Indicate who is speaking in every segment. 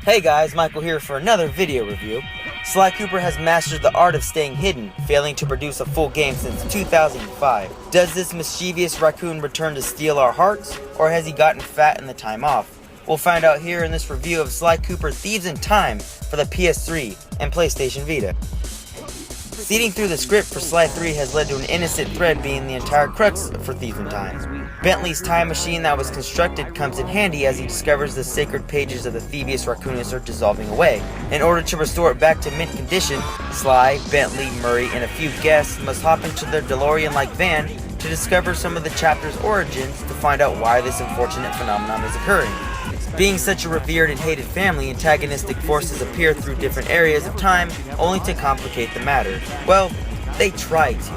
Speaker 1: Hey guys, Michael here for another video review. Sly Cooper has mastered the art of staying hidden, failing to produce a full game since 2005. Does this mischievous raccoon return to steal our hearts, or has he gotten fat in the time off? We'll find out here in this review of Sly Cooper Thieves in Time for the PS3 and PlayStation Vita. Seeding through the script for Sly 3 has led to an innocent thread being the entire crux for Thieves in Time. Bentley's time machine that was constructed comes in handy as he discovers the sacred pages of the thievius raccoonus are dissolving away. In order to restore it back to mint condition, Sly, Bentley, Murray, and a few guests must hop into their DeLorean-like van to discover some of the chapter's origins to find out why this unfortunate phenomenon is occurring. Being such a revered and hated family, antagonistic forces appear through different areas of time, only to complicate the matter. Well, they try to.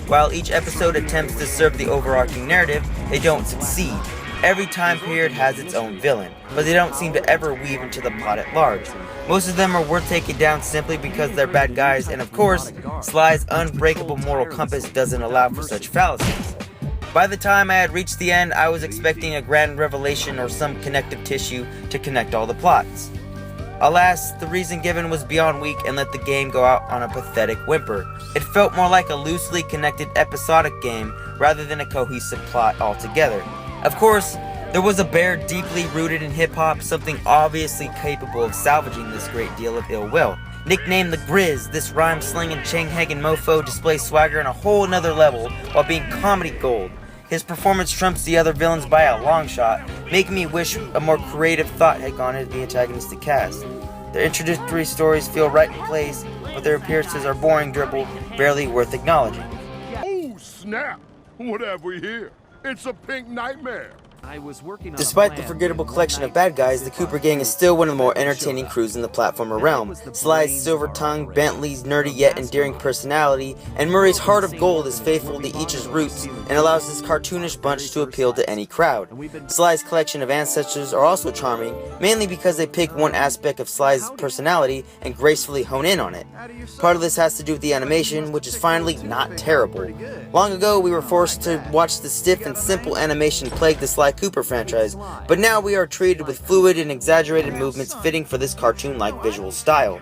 Speaker 1: While each episode attempts to serve the overarching narrative, they don't succeed. Every time period has its own villain, but they don't seem to ever weave into the plot at large. Most of them are worth taking down simply because they're bad guys, and of course, Sly's unbreakable moral compass doesn't allow for such fallacies. By the time I had reached the end, I was expecting a grand revelation or some connective tissue to connect all the plots. Alas, the reason given was beyond weak and let the game go out on a pathetic whimper. It felt more like a loosely connected episodic game rather than a cohesive plot altogether. Of course, there was a bear deeply rooted in hip-hop, something obviously capable of salvaging this great deal of ill will. Nicknamed the Grizz, this rhyme-slinging Chang-Hagen mofo displays swagger on a whole nother level while being comedy gold. His performance trumps the other villains by a long shot, making me wish a more creative thought had gone into the antagonistic cast. Their introductory stories feel right in place, but their appearances are boring dribble, barely worth acknowledging.
Speaker 2: Oh snap! What have we here? It's a pink nightmare!
Speaker 1: Despite the forgettable collection of bad guys, the Cooper gang is still one of the more entertaining crews in the platformer realm. Sly's silver tongue, Bentley's nerdy yet endearing personality, and Murray's heart of gold is faithful to each's roots and allows this cartoonish bunch to appeal to any crowd. Sly's collection of ancestors are also charming, mainly because they pick one aspect of Sly's personality and gracefully hone in on it. Part of this has to do with the animation, which is finally not terrible. Long ago, we were forced to watch the stiff and simple animation plague the Sly Cooper franchise, but now we are treated with fluid and exaggerated movements fitting for this cartoon-like visual style.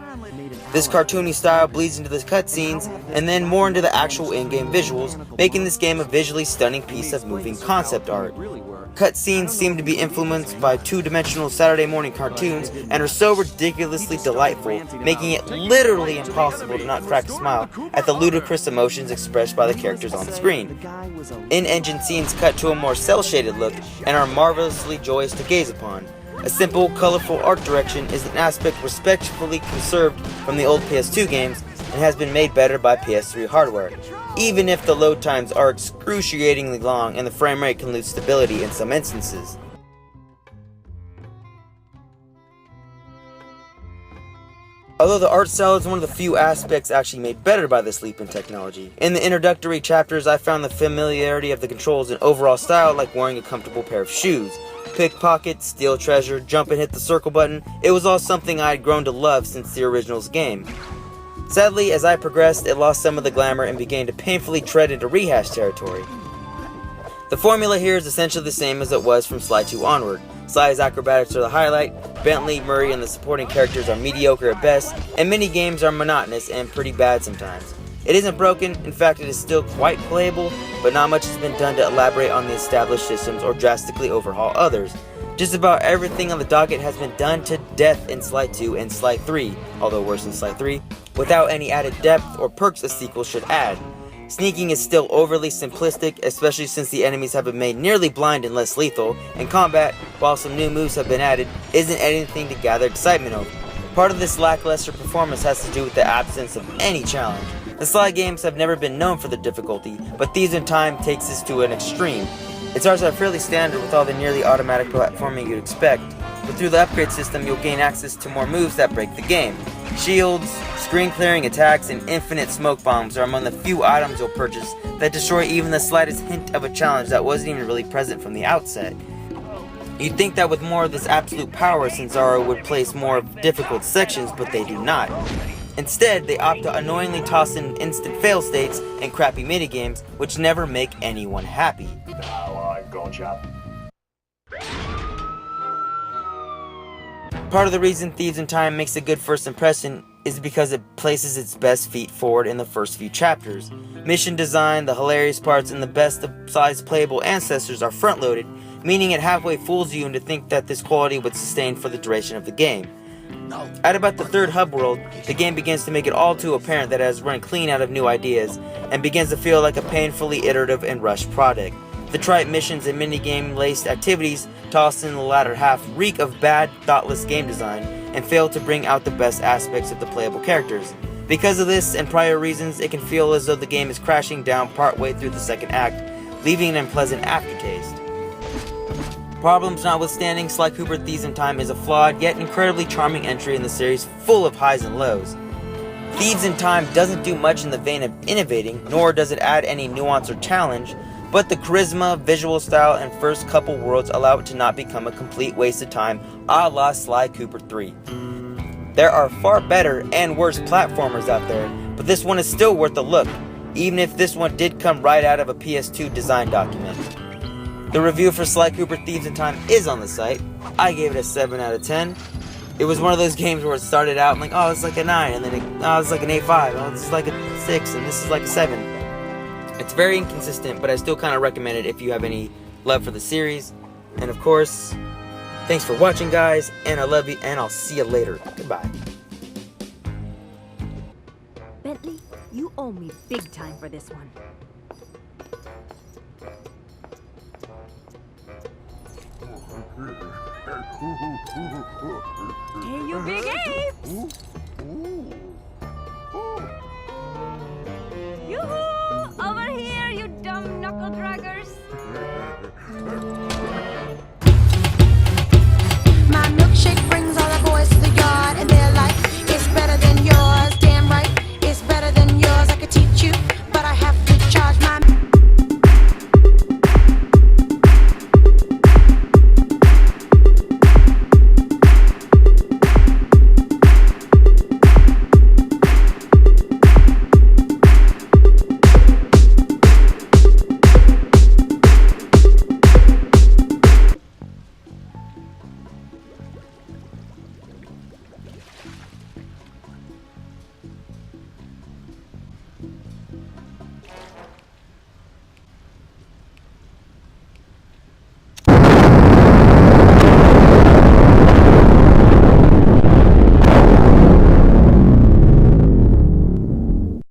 Speaker 1: This cartoony style bleeds into the cutscenes and then more into the actual in-game visuals, making this game a visually stunning piece of moving concept art. Cutscenes seem to be influenced by two-dimensional Saturday morning cartoons and are so ridiculously delightful, making it literally impossible to not crack a smile at the ludicrous emotions expressed by the characters on the screen. In-engine scenes cut to a more cel-shaded look and are marvelously joyous to gaze upon. A simple, colorful art direction is an aspect respectfully conserved from the old PS2 games and has been made better by PS3 hardware, even if the load times are excruciatingly long and the frame rate can lose stability in some instances. Although the art style is one of the few aspects actually made better by this leap in technology. In the introductory chapters, I found the familiarity of the controls and overall style like wearing a comfortable pair of shoes. Pickpocket, steal treasure, jump and hit the circle button, it was all something I had grown to love since the original's game. Sadly, as I progressed, it lost some of the glamour and began to painfully tread into rehash territory. The formula here is essentially the same as it was from Sly 2 onward. Sly's acrobatics are the highlight, Bentley, Murray, and the supporting characters are mediocre at best, and many games are monotonous and pretty bad sometimes. It isn't broken, in fact it is still quite playable, but not much has been done to elaborate on the established systems or drastically overhaul others. Just about everything on the docket has been done to death in Sly 2 and Sly 3, although worse than Sly 3, without any added depth or perks a sequel should add. Sneaking is still overly simplistic, especially since the enemies have been made nearly blind and less lethal, and combat, while some new moves have been added, isn't anything to gather excitement over. Part of this lackluster performance has to do with the absence of any challenge. The Sly games have never been known for their difficulty, but Thieves in Time takes this to an extreme. Its arts are fairly standard with all the nearly automatic platforming you'd expect, but through the upgrade system you'll gain access to more moves that break the game. Shields, screen clearing attacks, and infinite smoke bombs are among the few items you'll purchase that destroy even the slightest hint of a challenge that wasn't even really present from the outset. You'd think that with more of this absolute power, Sanzaro would place more difficult sections, but they do not. Instead, they opt to annoyingly toss in instant fail states and crappy minigames, which never make anyone happy. Part of the reason Thieves in Time makes a good first impression is because it places its best feet forward in the first few chapters. Mission design, the hilarious parts, and the best of Sly's playable ancestors are front-loaded, meaning it halfway fools you into think that this quality would sustain for the duration of the game. At about the third hub world, the game begins to make it all too apparent that it has run clean out of new ideas, and begins to feel like a painfully iterative and rushed product. The trite missions and minigame-laced activities tossed in the latter half reek of bad, thoughtless game design, and fail to bring out the best aspects of the playable characters. Because of this and prior reasons, it can feel as though the game is crashing down partway through the second act, leaving an unpleasant aftertaste. Problems notwithstanding, Sly Cooper Thieves in Time is a flawed yet incredibly charming entry in the series full of highs and lows. Thieves in Time doesn't do much in the vein of innovating, nor does it add any nuance or challenge, but the charisma, visual style, and first couple worlds allow it to not become a complete waste of time a la Sly Cooper 3. There are far better and worse platformers out there, but this one is still worth a look, even if this one did come right out of a PS2 design document. The review for Sly Cooper Thieves in Time is on the site. I gave it a 7 out of 10. It was one of those games where it started out, I'm like, oh, it's like a 9, and then it's like an 8.5, oh, this is like a 6, and this is like a 7. It's very inconsistent, but I still kind of recommend it if you have any love for the series. And of course, thanks for watching, guys, and I love you, and I'll see you later. Goodbye.
Speaker 3: Bentley, you owe me big time for this one. Hey, you big apes!